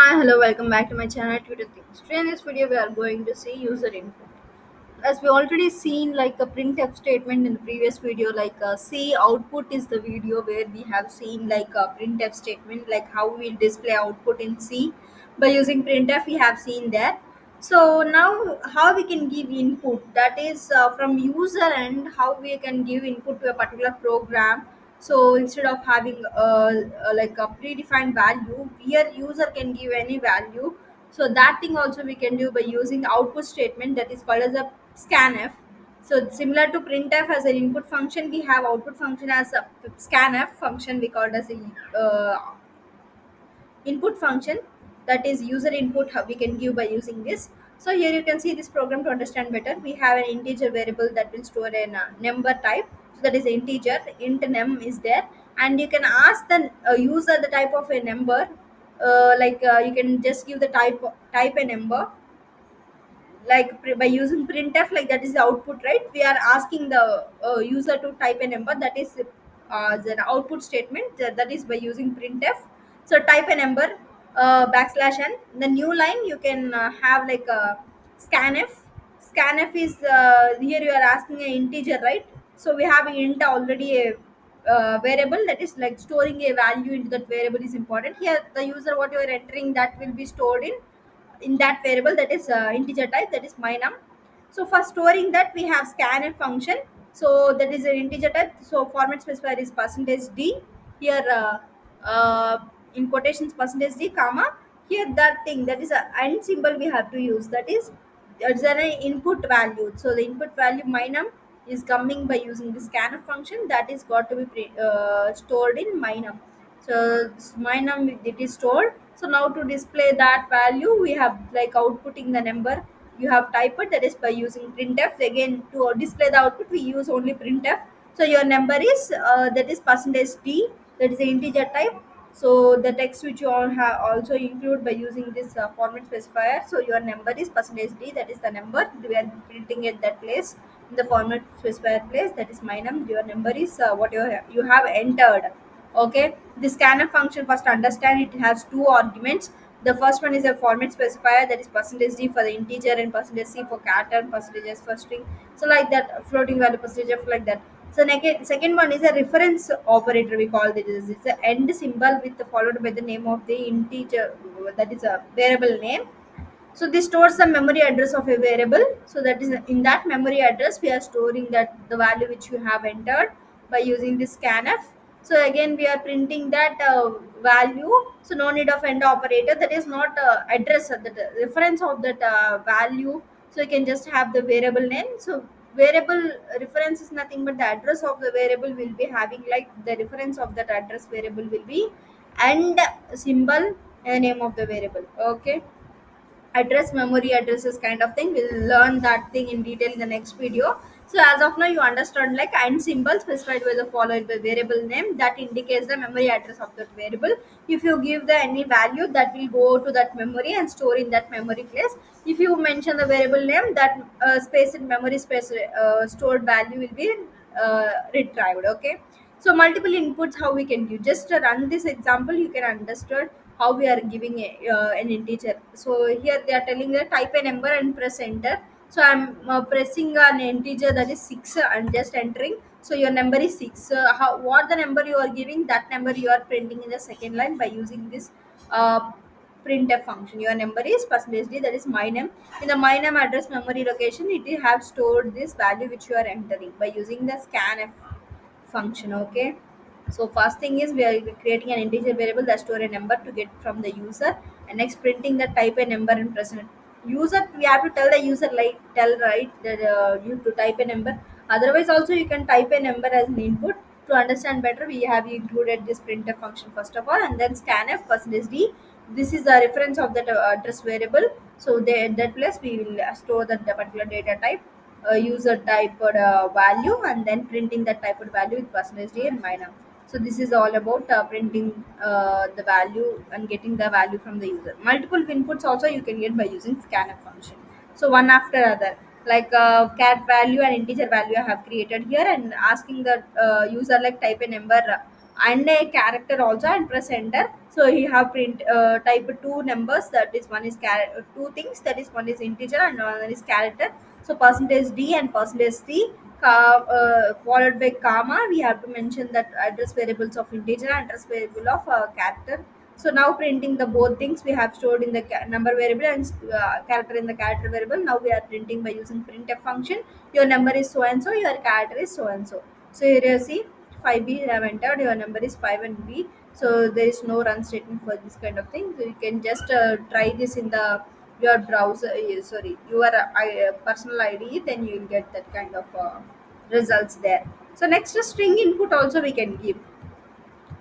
Hi, hello, welcome back to my channel Twitter Things. Today in this video, we are going to see user input. As we already seen like a printf statement in the previous video, like C output is the video where we have seen like a printf statement, like how we'll display output in C by using printf. We have seen there. So now, how we can give input, that is from user end, how we can give input to a particular program. So instead of having like a predefined value, here user can give any value. So that thing also we can do by using output statement, that is called as a scanf. So similar to printf as an input function, we have output function as a scanf function, we called as a input function, that is user input, how we can give by using this. So here you can see this program. To understand better, we have an integer variable that will store a number type. So that is integer, int num is there, and you can ask the user the type of a number. You can just give the type a number, like by using printf, like that is the output, right? We are asking the user to type a number, that is the output statement, that is by using printf. So type a number, backslash n. The new line you can have like a scanf. Scanf is here you are asking an integer, right? So we have int already a variable, that is like storing a value into that variable is important. Here the user what you are entering, that will be stored in that variable, that is integer type, that is my num. So for storing that, we have scanf function. So that is an integer type. So format specifier is percentage d. Here in quotations percentage d comma. Here that thing, that is a and symbol we have to use, that is it's an input value. So the input value my num is coming by using the scanf function, that is got to be stored in my num. So my num, it is stored. So now to display that value, we have like outputting the number you have typed, that is by using printf. Again, to display the output, we use only printf. So your number is that is percentage d, that is the integer type. So the text which you all have also include by using this format specifier. So your number is percentage d, that is the number we are printing at that place, in the format specifier place, that is my num. Your number is what you have entered. Okay, the scanf function, first understand, it has two arguments. The first one is a format specifier, that is percentage d for the integer and percentage c for character and percentage s for string. So like that, floating value percentage f, like that. So second one is a reference operator, we call it. It's a end symbol with followed by the name of the integer, that is a variable name. So this stores the memory address of a variable. So that is in that memory address we are storing that the value which you have entered by using this scanf. So again we are printing that value. So no need of end operator, that is not address, the reference of that value. So you can just have the variable name. So variable reference is nothing but the address of the variable will be having, like the reference of that address variable will be and symbol and name of the variable. Okay, address, memory addresses kind of thing, we'll learn that thing in detail in the next video. So as of now, you understand like and symbol specified by the followed by variable name, that indicates the memory address of that variable. If you give the any value, that will go to that memory and store in that memory place. If you mention the variable name, that space in memory space stored value will be retrieved. Okay, so multiple inputs, how we can give, just run this example, you can understand how we are giving an integer. So here they are telling that type a number and press enter. So I'm pressing an integer, that is 6, and just entering. So your number is 6. What the number you are giving, that number you are printing in the second line by using this uh, printf function. Your number is percentage d, that is my name. In the my name address memory location, it will have stored this value which you are entering by using the scanf function. Okay, so first thing is we are creating an integer variable that store a number to get from the user, and next printing the type a number and present user. We have to tell the user, like tell right that you to type a number. Otherwise also you can type a number as an input. To understand better, we have included this printf function first of all, and then scanf percentage d. This is the reference of that address variable. So there at that place we will store that the particular data type, user typed value, and then printing that typed value with percentage d and minor. So this is all about printing the value and getting the value from the user. Multiple inputs also you can get by using scanf function. So one after other, like cat value and integer value I have created here, and asking the user like type a number and a character also, and press enter. So you have print type two numbers, that is one is two things, that is one is integer and one is character. So percentage d and percentage c, followed by comma, we have to mention that address variables of integer and address variable of character. So now printing the both things, we have stored in the number variable and character in the character variable. Now we are printing by using printf function. Your number is so and so, your character is so and so. So here you see 5b you have entered, your number is 5 and b. So there is no run statement for this kind of thing. So you can just try this in the your browser, sorry, your personal id, then you will get that kind of results there. So next, string input also we can give.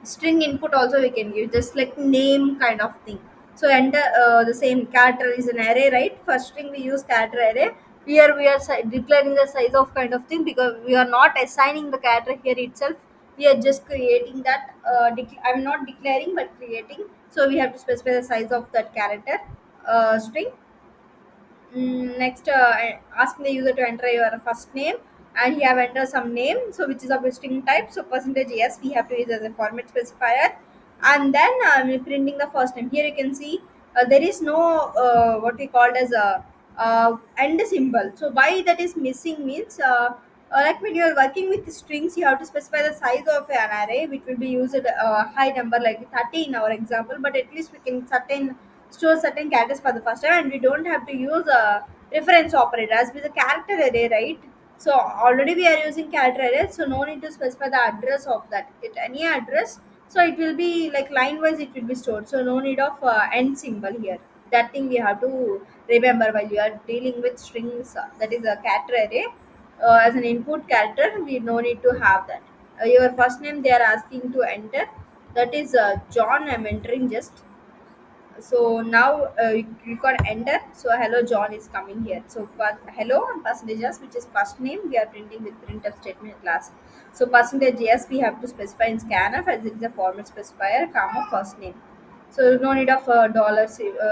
String input also we can give, just like name kind of thing. So enter the same character is an array, right? For string we use character array. Here we are declaring the size of kind of thing, because we are not assigning the character here itself. We are just creating that, I'm not declaring but creating. So we have to specify the size of that character string. Next, asking the user to enter your first name, and he have entered some name, so which is of a string type. So percentage yes, we have to use as a format specifier, and then printing the first name. Here you can see there is no what we called as a end symbol. So why that is missing means, like when you are working with strings, you have to specify the size of an array, which will be used high number like 30 in our example, but at least we can certain store certain characters for the first time, and we don't have to use a reference operator as with the character array, right? So already we are using character array, so no need to specify the address of that, it any address. So it will be like line wise it will be stored, so no need of end symbol here. That thing we have to remember while you are dealing with strings, that is a character array. As an input character we no need to have that. Your first name they are asking to enter, that is John, I'm entering just. So now you click on enter. So hello John is coming here. So hello and percentages, which is first name, we are printing with printf statement class. So percentage yes, we have to specify in scanf as it is a format specifier, comma first name. So no need of dollar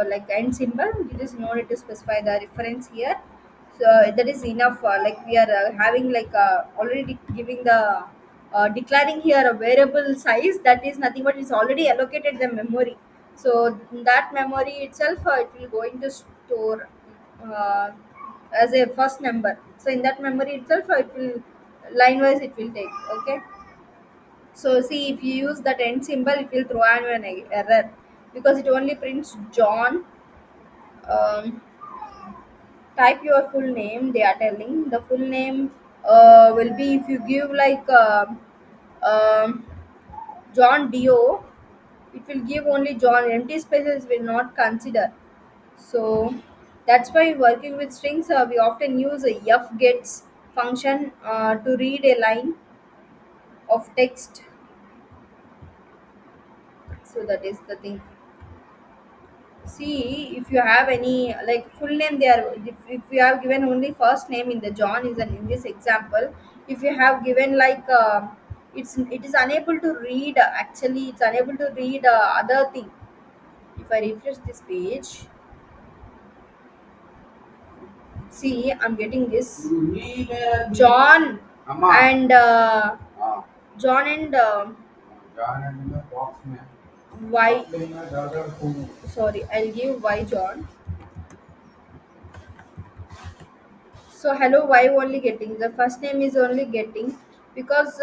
like end symbol. It is no need to specify the reference here. So that is enough. Like we are having like already giving the declaring here a variable size, that is nothing but it's already allocated the memory. So that memory itself, it will going to store uh, as a first number. So in that memory itself, it will line wise it will take. Okay. So see, if you use that end symbol, it will throw an error, because it only prints John. Um, Type your full name. They are telling the full name will be, if you give like um, John Dio, it will give only John. Empty spaces will not consider. So that's why working with strings, we often use a fgets function to read a line of text. So that is the thing. See, if you have any like full name, they are, if you have given only first name in the John is an in this example. If you have given like it is unable to read, actually it's unable to read other thing. If I refresh this page, see, I'm getting this John and John and Y. Sorry, I'll give Y John. So hello Y only getting. The first name is only getting, because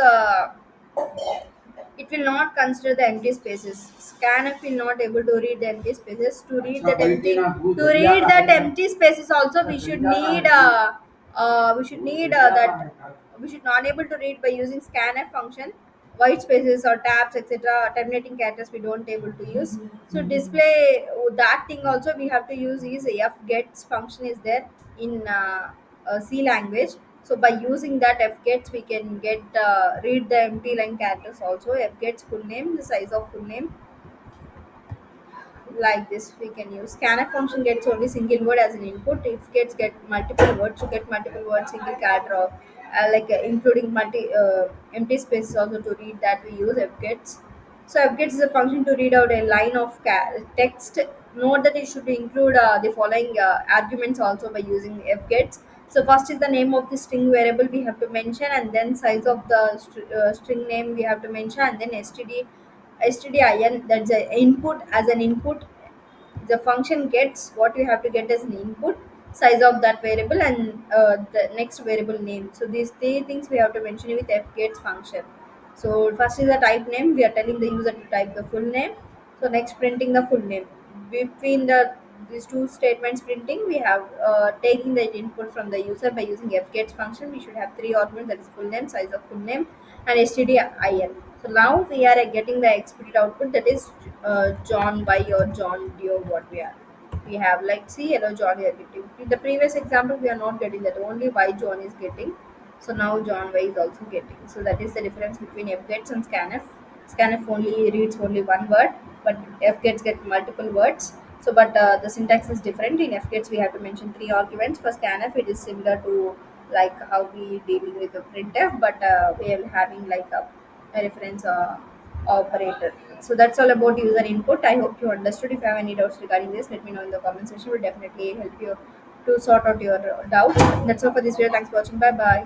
it will not consider the empty spaces. Scanf will not able to read the empty spaces. To read that empty spaces also, we should need that, we should not able to read by using scanf function. White spaces or tabs, etc., terminating characters we don't able to use. So display that thing also we have to use is fgets function is there in C language. So by using that fgets, we can get read the empty line characters also. Fgets full name, the size of full name, like this we can use. Scanf function gets only single word as an input. If gets get multiple words, to get multiple words, single character, or including multi empty spaces also, to read that we use fgets. So fgets is a function to read out a line of text. Note that it should include the following arguments also by using fgets. So first is the name of the string variable we have to mention, and then size of the string name we have to mention, and then stdin, that's an input. As an input, the function gets what you have to get as an input, size of that variable, and the next variable name. So these three things we have to mention with fgets function. So first is the type name. We are telling the user to type the full name. So next, printing the full name. Between these two statements printing, we have taking the input from the user by using fgets function. We should have three arguments, that is full name, size of full name, and stdin. So now we are getting the expected output, that is John Y or John Doe. What we have, like, see, hello John we are getting. In the previous example we are not getting that, only Y John is getting. So now John Y is also getting. So that is the difference between fgets and scanf. Scanf only reads only one word, but fgets get multiple words. So but the syntax is different. In fgets we have to mention three arguments. For scanf it is similar to like how we dealing with the printf, but we are having like a reference operator. So that's all about user input. I hope you understood. If you have any doubts regarding this, let me know in the comment section. We'll definitely help you to sort out your doubts. That's all for this video. Thanks for watching. Bye bye.